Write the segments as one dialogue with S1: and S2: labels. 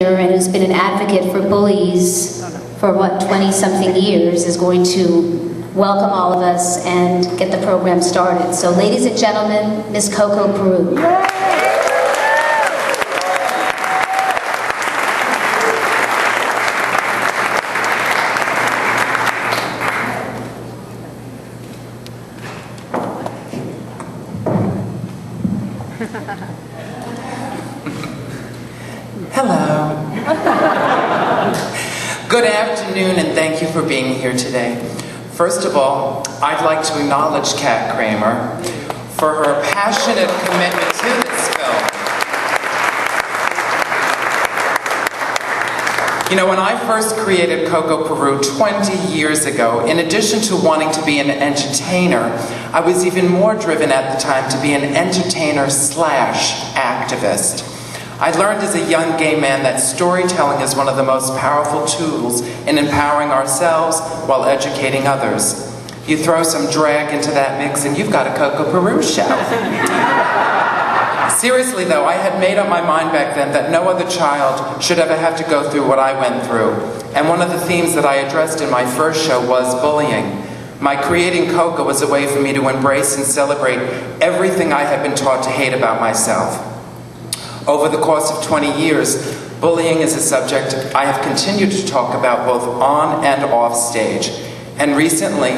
S1: and who's been an advocate for bullies for what, 20-something years, is going to welcome all of us and get the program started. So ladies and gentlemen, Miss Coco Peru.
S2: Hello. Good afternoon, and thank you for being here today. First of all, I'd like to acknowledge Kat Kramer for her passionate commitment to this film. You know, when I first created Coco Peru 20 years ago, in addition to wanting to be an entertainer, I was even more driven at the time to be an entertainer/activist. I learned as a young gay man that storytelling is one of the most powerful tools in empowering ourselves while educating others. You throw some drag into that mix and you've got a Coco Peru show. Seriously though, I had made up my mind back then that no other child should ever have to go through what I went through. And one of the themes that I addressed in my first show was bullying. My creating Coco was a way for me to embrace and celebrate everything I had been taught to hate about myself. Over the course of 20 years, bullying is a subject I have continued to talk about both on and off stage. And recently,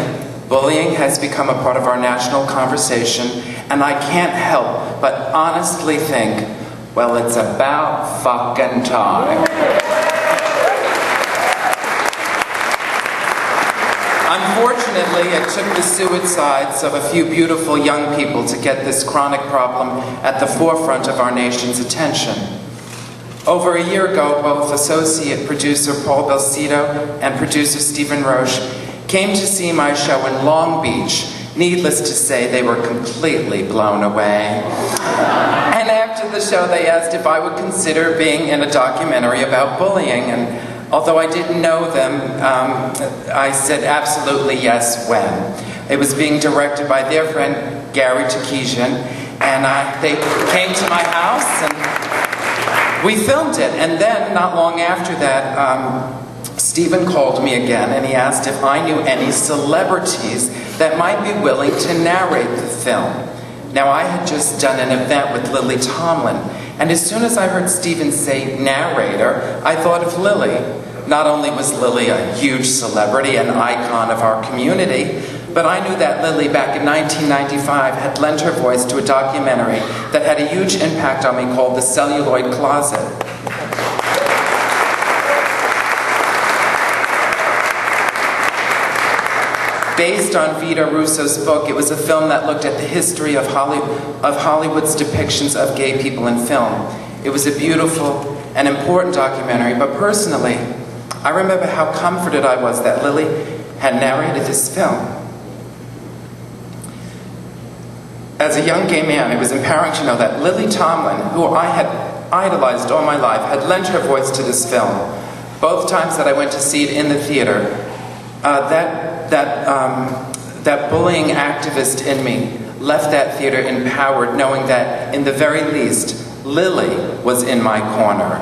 S2: bullying has become a part of our national conversation, and I can't help but honestly think, well, it's about fucking time. Unfortunately, it took the suicides of a few beautiful young people to get this chronic problem at the forefront of our nation's attention. Over a year ago, both associate producer Paul Belcito and producer Stephen Roche came to see my show in Long Beach. Needless to say, they were completely blown away. And after the show, they asked if I would consider being in a documentary about bullying, and although I didn't know them, I said absolutely yes when. It was being directed by their friend Gary Takesian, and they came to my house and we filmed it. And then, not long after that, Stephen called me again and he asked if I knew any celebrities that might be willing to narrate the film. Now, I had just done an event with Lily Tomlin, and as soon as I heard Stephen say narrator, I thought of Lily. Not only was Lily a huge celebrity, an icon of our community, but I knew that Lily, back in 1995, had lent her voice to a documentary that had a huge impact on me called The Celluloid Closet. Based on Vito Russo's book, it was a film that looked at the history of Hollywood's depictions of gay people in film. It was a beautiful and important documentary, but personally, I remember how comforted I was that Lily had narrated this film. As a young gay man, it was empowering to know that Lily Tomlin, who I had idolized all my life, had lent her voice to this film. Both times that I went to see it in the theater, that bullying activist in me left that theater empowered, knowing that, in the very least, Lily was in my corner.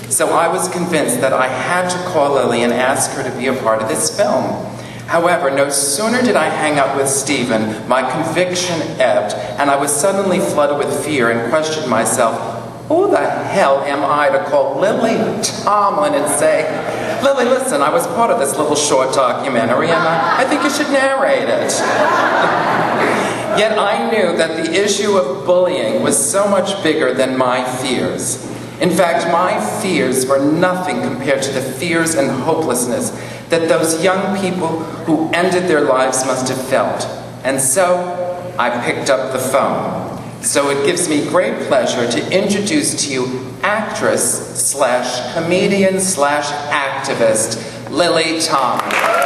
S2: So I was convinced that I had to call Lily and ask her to be a part of this film. However, no sooner did I hang up with Stephen, my conviction ebbed, and I was suddenly flooded with fear and questioned myself, who the hell am I to call Lily Tomlin and say, Lily, listen, I was part of this little short documentary and I think you should narrate it. Yet I knew that the issue of bullying was so much bigger than my fears. In fact, my fears were nothing compared to the fears and hopelessness that those young people who ended their lives must have felt. And so, I picked up the phone. So it gives me great pleasure to introduce to you actress/comedian/activist Lily Tomlin.